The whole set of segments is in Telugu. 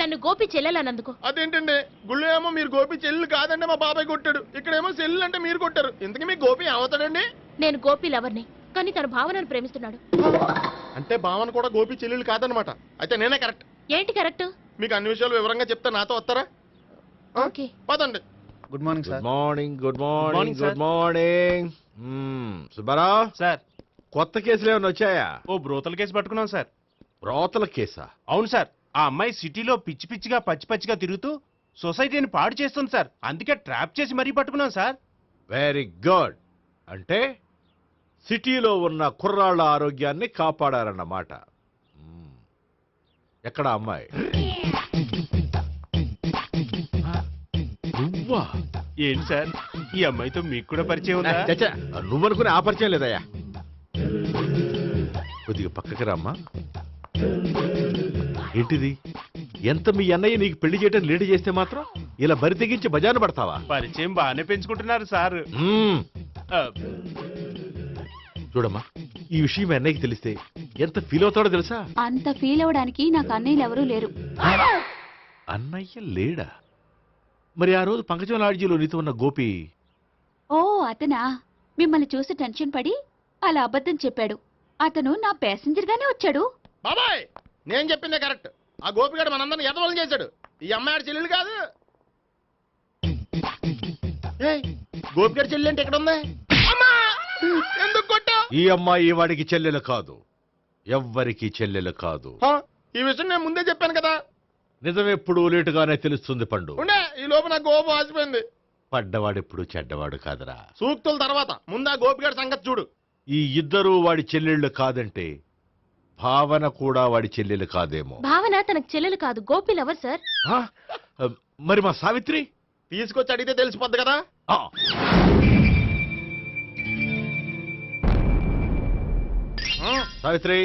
నన్ను గోపి చెల్లెలన్నందుకు. అదేంటండి గుళ్ళు ఏమో మీరు గోపి చెల్లు కాదంటే మా బాబాయ్ కొట్టాడు, ఇక్కడేమో చెల్లు అంటే మీరు కొట్టారు. ఇంతకీ మీ గోపి ఏమవుతాడండి? నేను గోపి లవర్ని, కానీ తన భావనను ప్రేమిస్తున్నాడు. అంటే భావన కూడా గోపి చెల్లెలు కాదనమాట. అయితే నేనే కరెక్ట్. ఏంటి కరెక్ట్? మీకు అన్ని విషయాలు వివరంగా చెప్తే నాతో వస్తారా? ఓకే పదండి. Good morning sir. Good morning. Subbarao sir, కొత్త కేసులు ఏమైనా వచ్చాయా? ఓ బ్రోతల కేసు పట్టుకున్నాం సార్. రోతల కేసా? అవును సార్, ఆ అమ్మాయి సిటీలో పిచ్చి పిచ్చిగా పచ్చి పచ్చిగా తిరుగుతూ సొసైటీని పాడు చేస్తుంది సార్. అందుకే ట్రాప్ చేసి మరీ పట్టుకున్నాం సార్. Very good. అంటే సిటీలో ఉన్న కుర్రాళ్ళ ఆరోగ్యాన్ని కాపాడారన్నమాట. ఎక్కడ అమ్మాయి? నువ్వా? ఏంటి సార్, ఈ అమ్మాయితో మీకు కూడా పరిచయం ఉందా? చచ్చా, నువ్వనుకునే ఆ పరిచయం లేదయ్యా. కొద్దిగా పక్కకి రామ్మా. ఏంటిది? ఎంత మీ అన్నయ్య నీకు పెళ్లి చేయడం లేట్ చేస్తే మాత్రం ఇలా బరి తెగించి బజారు పడతావా? పరిచయం బాగానే పెంచుకుంటున్నారు సార్. చూడమ్మా, ఈ విషయం మీ అన్నయ్యకి తెలిస్తే ఎంత ఫీల్ అవుతాడో తెలుసా? అంత ఫీల్ అవడానికి నాకు అన్నయ్యలు ఎవరూ లేరు. అన్నయ్య లేడా? మరి ఆ రోజు పంకజం లాడ్జీలో నీతో ఉన్న గోపి? ఓ అతనా? మిమ్మల్ని చూసి టెన్షన్ పడి అలా అబద్ధం చెప్పాడు. అతను నా ప్యాసింజర్ గానే వచ్చాడు. బాబాయ్, నేను చెప్పిందే కరెక్ట్. ఆ గోపిగాడు మనందరిని ఎదవలం చేశాడు. ఈ అమ్మాయి చెల్లెలు కాదు. గోపిగాడి చెల్లెలు అంటే ఎక్కడ ఉంది? ఎందుకు కొట్టా? ఈ అమ్మాయి వాడికి చెల్లెలు కాదు, ఎవ్వరికి చెల్లెలు కాదు. ఈ విషయం నేను ముందే చెప్పాను కదా. నిజమెప్పుడు లేటుగానే తెలుస్తుంది పండు. ఉండే, ఈ లోపు నా గోపు ఆసిపోయింది. పడ్డవాడెప్పుడు చెడ్డవాడు కాదురా. సూక్తుల తర్వాత ముందు ఆ గోపిగాడి సంగతి చూడు. ఈ ఇద్దరూ వాడి చెల్లెళ్ళు కాదంటే భావన కూడా వాడి చెల్లెలు కాదేమో. భావన తనకు చెల్లెలు కాదు, గోపి లవర్ సార్. మరి మా సావిత్రి? తీసుకొచ్చి అడిగితే తెలిసిపోద్ది కదా. సావిత్రి,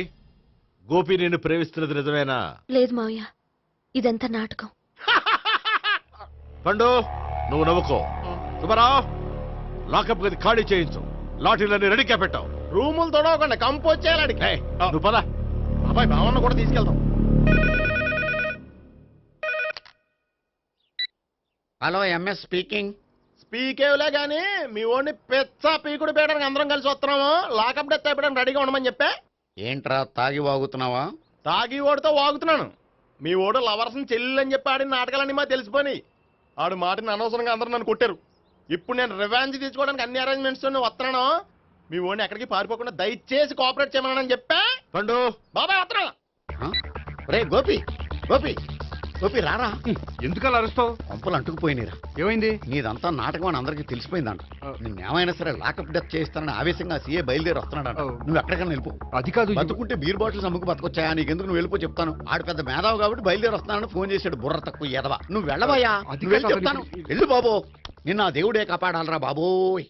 గోపి నేను ప్రేమిస్తున్నది నిజమేనా? లేదు మావయ్య, ఇదంతా నాటకం. పండు, నువ్వు నవ్వుకో. సుబ్బారావు, లాకప్ గది ఖాళీ చేయించు. లాఠీలన్నీ రెడీగా పెట్టావు. రూములు తొడవకుండా కంపోజ్ చేయాలి. నువ్వు పద. అబ్బాయి భావన కూడా తీసుకెళ్తాం. Hello, MS speaking. స్పీకేవ్లే గానీ మీ ఓడిని పెచ్చ పీకుడు పేయడానికి అందరం కలిసి వస్తున్నాము. లాకప్ డెత్ అయిపోయడానికి రెడీగా ఉండమని చెప్పే. ఏంట్రా తాగి వాగుతున్నావా? తాగి ఓడితో వాగుతున్నాను. మీ ఓడు లవర్స్ని చెల్లెలని చెప్పి ఆడిన నాటకాలన్నీ మా తెలిసిపోయి ఆడు మాటని అనవసరంగా అందరూ నన్ను కొట్టారు. ఇప్పుడు నేను రివెంజ్ తీసుకోవడానికి అన్ని అరేంజ్మెంట్స్ వస్తున్నాను. మీ ఓడిని ఎక్కడికి పారిపోకుండా దయచేసి కోఆపరేట్ చేయమని చెప్పా. పండు, బాబాయ్ వస్తున్నా. రే గోపి, గోపి, గోపి రారా. ఎందుకలా అరుస్తావు? పంపులు అంటుకుపోయినరా. ఏమైంది? నీదంతా నాటకం అని అందరికీ తెలిసిపోయిందంట. నిన్నేమైనా సరే లాకప్ డెత్ చేస్తానని ఆవేశంగా సీఏ బయలుదేరి వస్తున్నాడంట. నువ్వు ఎక్కడికైనా వెళ్ళిపో. అది కాదు, బతుకుంటే బీర్ బాటిల్స్ అమ్ముకు బతకొచ్చాయా? నీకెందుకు? నువ్వు వెళ్ళిపో చెప్తాను. ఆడు పెద్ద మేధావు కాబట్టి బయలుదేరి వస్తానని ఫోన్ చేశాడు. బుర్ర తక్కువ ఎదవా. నువ్వు వెళ్ళవయ్యా, చెప్తాను. వెళ్ళు బాబో, నిన్న ఆ దేవుడే కాపాడాలరా బాబోయ్.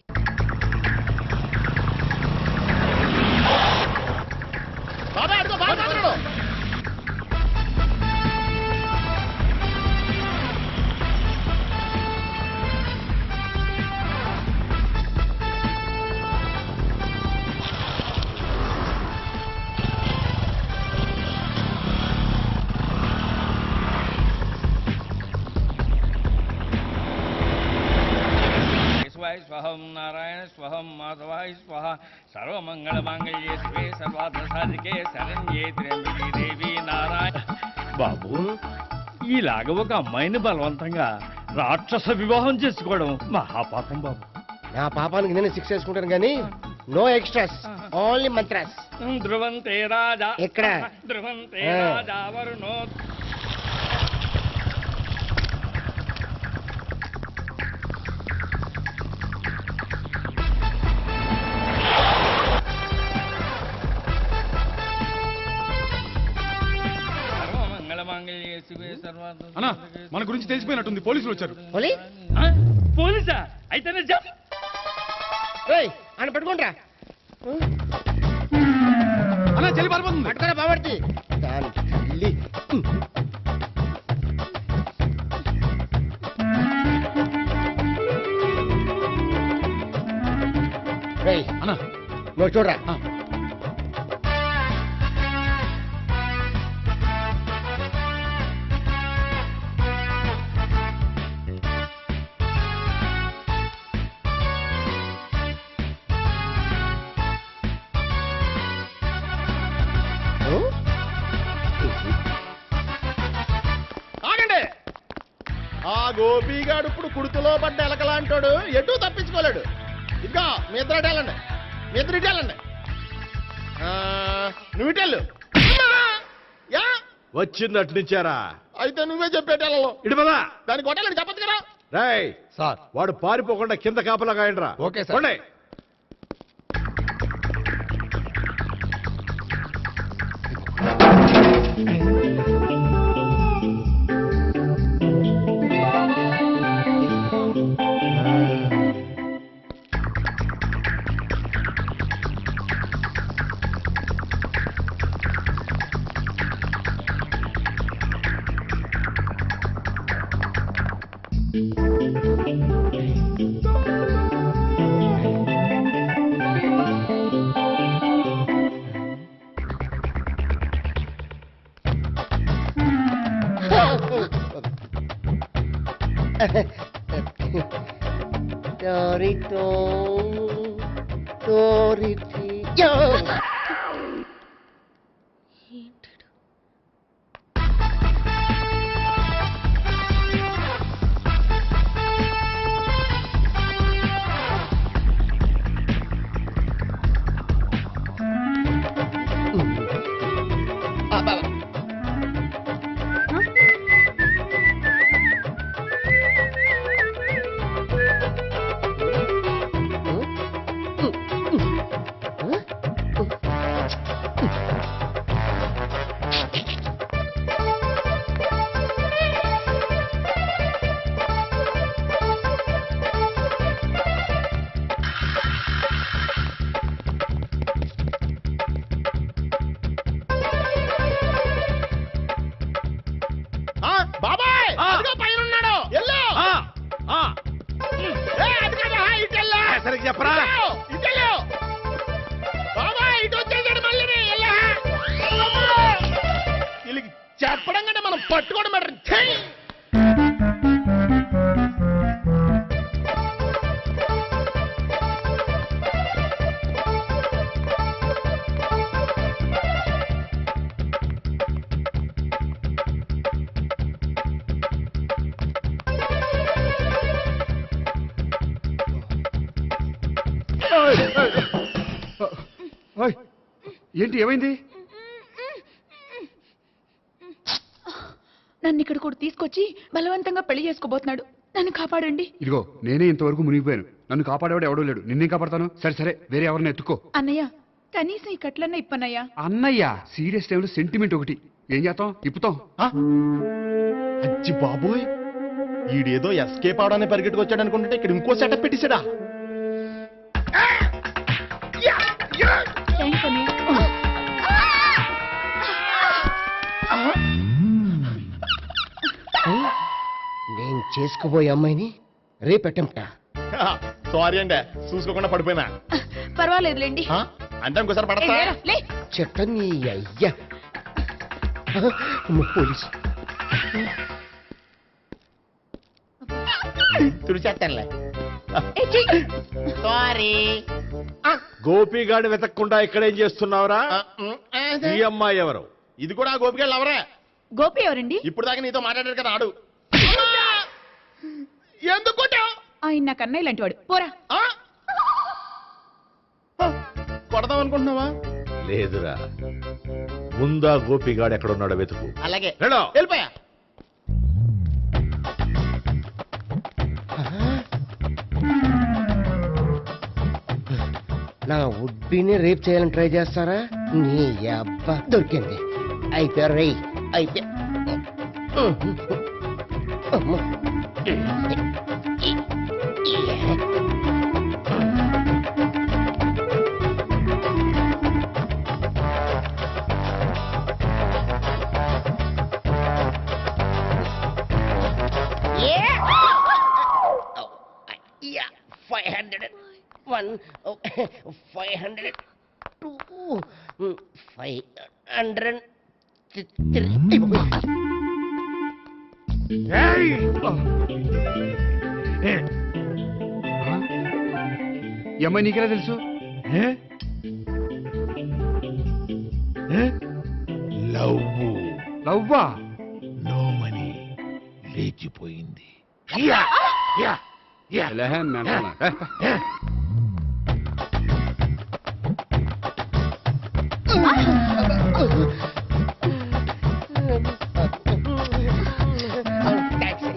బాబాయ్ అడుగు, బాబాయ్ అడుగు. స్వహం నారాయణ స్వహం మాధవాయ స్వహ సర్వమంగళమాంగళ్యే శివే సర్వార్థసాధికే శరణ్యే త్ర్యంబకే దేవి నారాయణ. బాబు, ఈలాగ ఒక అమ్మాయిని బలవంతంగా రాక్షస వివాహం చేసుకోవడం మహాపాపం బాబు. నా పాపానికి నేను శిక్ష వేసుకుంటాను కానీ నో ఎక్స్ట్రాస్, ఓన్లీ మంత్రాస్. ధ్రువంతే రాజా ఎక్కడ? ధ్రువంతే రాజా వరుణో. అన్నా, మన గురించి తెలిసిపోయినట్టుంది. పోలీసులు వచ్చారు. పోలీసా? అయితేనే ఆయన పట్టుకుంటా. అన్నా, చెల్లి పారిపోతుంది. పట్టుకురా బాబర్తి. అన్నా, నువ్వు చూడరా. ఆ గోపిగాడు ఇప్పుడు కుడుతులో పడ్డ ఎలకలాంటాడు, ఎటు తప్పించుకోలేడు. ఇదిగో మీ ఇద్దరు ఇటు వెళ్ళండి, మీ ఇద్దరు ఇటు వెళ్ళండి. నువ్వు ఇటు వెళ్ళు. యా వచ్చింది అటు నుంచారా? అయితే నువ్వే చెప్పేటెళ్ళలో ఇటు పదా. దానికి కొట్టాలని చెప్పదు కదా. రేయ్ సార్ వాడు పారిపోకుండా కింద కాపలా కాయండిరా. Okay sir. పోండి. బాబాయ్ పైన ఉన్నాడు. ఎల్లు. అది కదా, ఇటు వెళ్ళు. సరిగ్గా చెప్పరా? ఇటు వెళ్ళు. బాబాయ్ ఇటు వచ్చేసాడు మళ్ళీ. వీళ్ళకి చెప్పడం కంటే మనం పట్టుకోవడం బెటర్. ఛీ! ఏంటి ఏమైంది? నన్ను ఇక్కడ కూడా తీసుకొచ్చి బలవంతంగా పెళ్లి చేసుకోబోతున్నాడు. నన్ను కాపాడండి. ఇదిగో నేనే ఇంతవరకు మునిగిపోయాను. నన్ను కాపాడేవాడు ఎవడో లేడు. నిన్నేం కాపాడతాను? సరే సరే, వేరే ఎవరిని ఎత్తుకో. అన్నయ్య, కనీసం ఈ కట్లన్నా ఇప్పన్నయ్యా. అన్నయ్య సీరియస్ టైంలో సెంటిమెంట్ ఒకటి. ఏం చేస్తాం? ఇప్పుతాం. అజ్జి బాబోయ్, ఈడేదో ఎస్కేప్ అవడానికి పరిగెట్టుకొచ్చాడు అనుకుంటే ఇక్కడ ఇంకో సెటప్ పెట్టేశాడా? థ్యాంక్స్ అన్నయ్య. నేను చేసుకుపోయే అమ్మాయిని రేపెట్టంటా. సారీ అండి, చూసుకోకుండా పడిపోయినా. పర్వాలేదులేండి. అంటే ఇంకోసారి పడతా. లే. చెట్ట నీ అయ్యా. పోలీసు తుడిచేస్తానులే. సారీ. గోపిగాడి వెతకకుండా ఇక్కడేం చేస్తున్నావురా? ఈ అమ్మాయి ఎవరు? ఇది కూడా గోపిగాళ్ళు ఎవరే? గోపి ఎవరండి? ఇప్పుడు దాకా నీతో మాట్లాడారు కదా, ఆడు. ఎందుకు కొట్టావ్? ఆయన నాకు అన్నయ్య లాంటి వాడు. పోరా. కొడదాం అనుకుంటున్నావా? లేదురా, ముందా గోపిగాడు ఎక్కడున్నాడో వెతుకు. అలాగే వెళ్ళో. వెళ్ళిపోయా. నా ఉడ్బీని రేప్ చేయాలని ట్రై చేస్తారా? నీ అబ్బా దొరికింది. అయితే రై అయితే Yeah, 501, 502, 503. ఈ అమ్మాయి నీకెలా తెలుసు? లవ్. లవ్వా? నో మనీ, లేచిపోయింది. లేహే, mental. Taxi.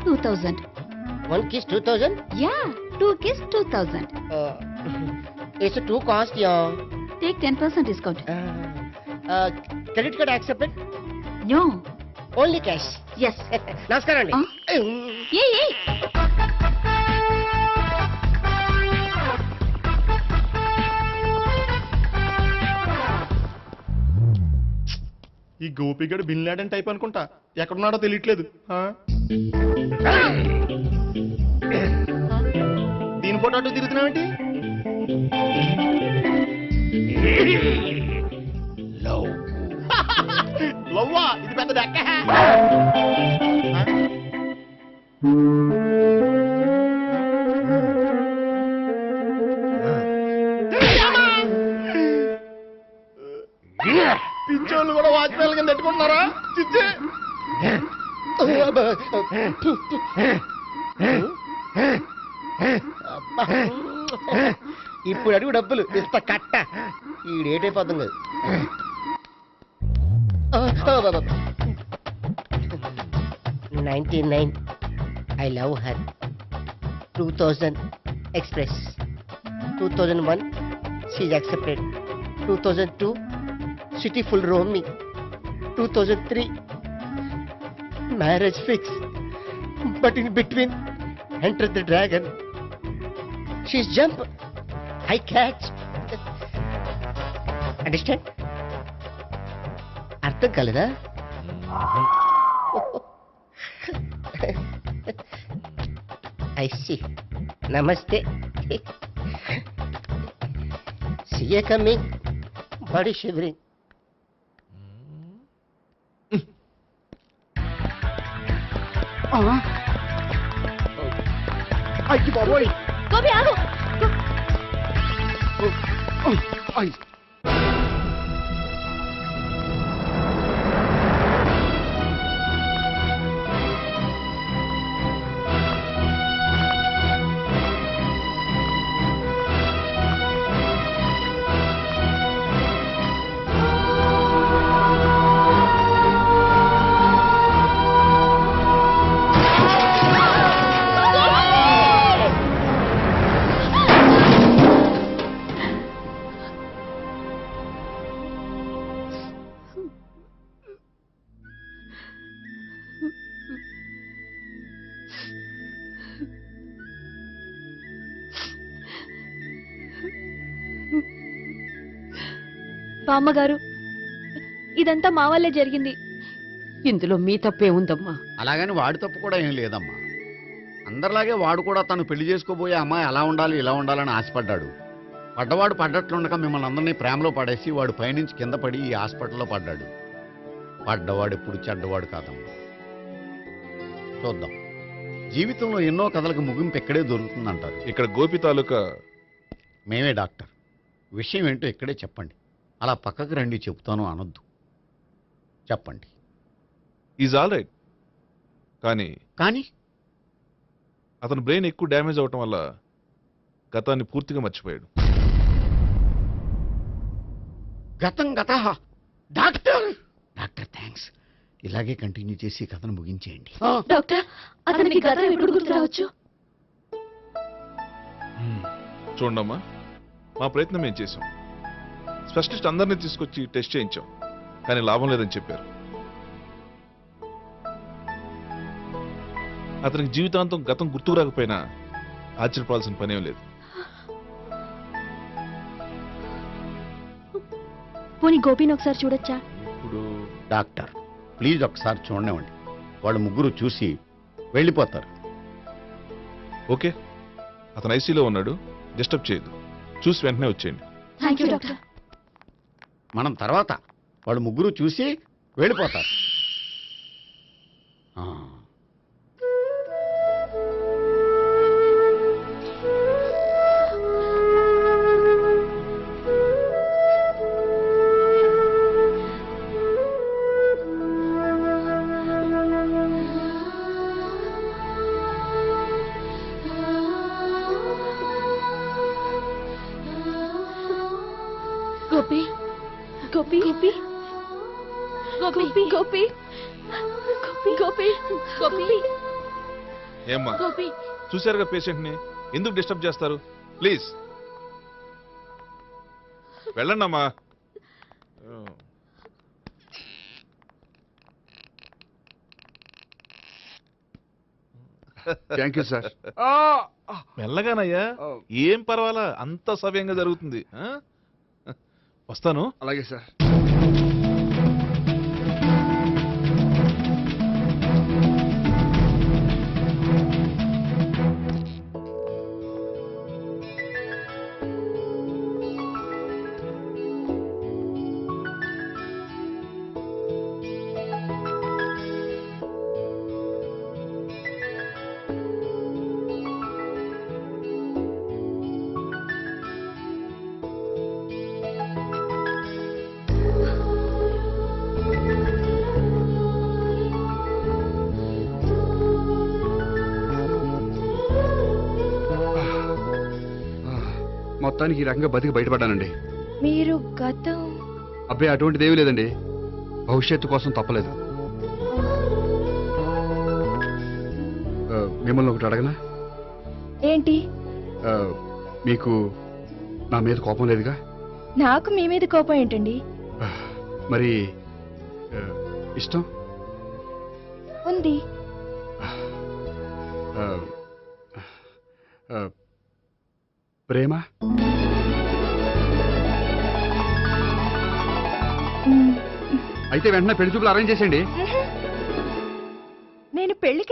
2000. One kiss 2000? Yeah, 2 kiss 2000. It's a too cost, yeah. Take 10% discount. Credit card accepted? No. Only cash. Yes. నమస్కారం అండి. Hey. ఈ గోపిగడు బిన్ లాడెన్ టైప్ అనుకుంటా, ఎక్కడున్నాడో తెలియట్లేదు. ఆ? దీని ఫోటో అటు తిరుగుతున్నావేంటి? లవ్వా, ఇది పెద్ద డెక్క. పించోళ్ళు కూడా వాచ్మెన్ కింద పెట్టుకుంటున్నారా? చిచ్చే. ఇప్పుడు అడుగు డబ్బులు ఇంత కట్ట ఈ డేట్ అయిపోతుంది కదా. 99 I love her. 2000 express. 2001 she's accepted. 2002 city full roaming. 2003 marriage fix. But in between enter the dragon. She's jump, I catch. Understand? అర్థం కాలేదా? I see. నమస్తే. CA coming. Body shivering. అయ్యి బాబోయ్. గోపి ఆగు. అయ్. బామ్మగారు, ఇదంతా మా వల్లే జరిగింది. ఇందులో మీ తప్పే ఉందమ్మా. అలాగని వాడి తప్పు కూడా ఏం లేదమ్మా. అందరిలాగే వాడు కూడా తను పెళ్లి చేసుకోబోయే అమ్మాయి అలా ఉండాలి ఇలా ఉండాలని ఆశపడ్డాడు. పడ్డవాడు పడ్డట్లుండగా మిమ్మల్ని అందరినీ ప్రేమలో పడేసి వాడు పైనుంచి కింద పడి ఈ హాస్పిటల్లో పడ్డాడు. పడ్డవాడు ఎప్పుడు చెడ్డవాడు కాదమ్మా. చూద్దాం. జీవితంలో ఎన్నో కథలకు ముగింపు ఎక్కడే దొరుకుతుందంటారు. ఇక్కడ గోపి తాలూకా మేమే డాక్టర్. విషయం ఏంటో ఇక్కడే చెప్పండి. అలా పక్కకు రండి చెప్తాను అనొద్దు. చెప్పండి. Is all right. కానీ అతని బ్రెయిన్ ఎక్కువ డ్యామేజ్ అవటం వల్ల గతాన్ని పూర్తిగా మర్చిపోయాడు. గతం గత. Doctor doctor thanks. ఇలాగే కంటిన్యూ చేసి కథను ముగించేయండి. డాక్టర్, అతనికి గతం ఎప్పుడు గుర్తు రావచ్చు? చూడమ్మా, మా ప్రయత్నం మేము చేసాం. స్పెషలిస్ట్ అందరినీ తీసుకొచ్చి టెస్ట్ చేయించాం, కానీ లాభం లేదని చెప్పారు. అతనికి జీవితాంతం గతం గుర్తుకు రాకపోయినా ఆశ్చర్యపోవాల్సిన పనేం లేదు. పోనీ గోపిని ఒకసారి చూడొచ్చా? ఇప్పుడు డాక్టర్ ప్లీజ్ ఒకసారి చూడనివ్వండి. వాళ్ళు ముగ్గురు చూసి వెళ్ళిపోతారు. ఓకే, అతను ఐసీలో ఉన్నాడు, డిస్టర్బ్ చేయదు. చూసి వెంటనే వచ్చేయండి. Thank you doctor. మనం తర్వాత వాళ్ళు ముగ్గురు చూసి వెళ్ళిపోతారు. గోపి గోపి గోపి గోపి గోపి గోపి ఏమ్మా గోపి చూసారుగా పేషెంట్ ని ఎందుకు డిస్టర్బ్ చేస్తారు? ప్లీజ్ వెళ్ళండి అమ్మా. Thank you sir. మెల్లగానయ్యా, ఏం పర్వాలా, అంత సవ్యంగా జరుగుతుంది. వస్తాను. అలాగే సార్. మొత్తానికి ఈ రకంగా బతికి బయటపడ్డానండి. మీరు గతం అబ్బాయి అటువంటిది ఏమీ లేదండి. భవిష్యత్తు కోసం తప్పలేదు. మిమ్మల్ని ఒకటి అడగనా? ఏంటి? మీకు నా మీద కోపం లేదుగా? నాకు మీ మీద కోపం ఏంటండి? మరి ఇష్టం ఉంది. ప్రేమ? అయితే వెంటనే పెళ్లి చూపులు అరేంజ్ చేసేయండి. నేను పెళ్లికి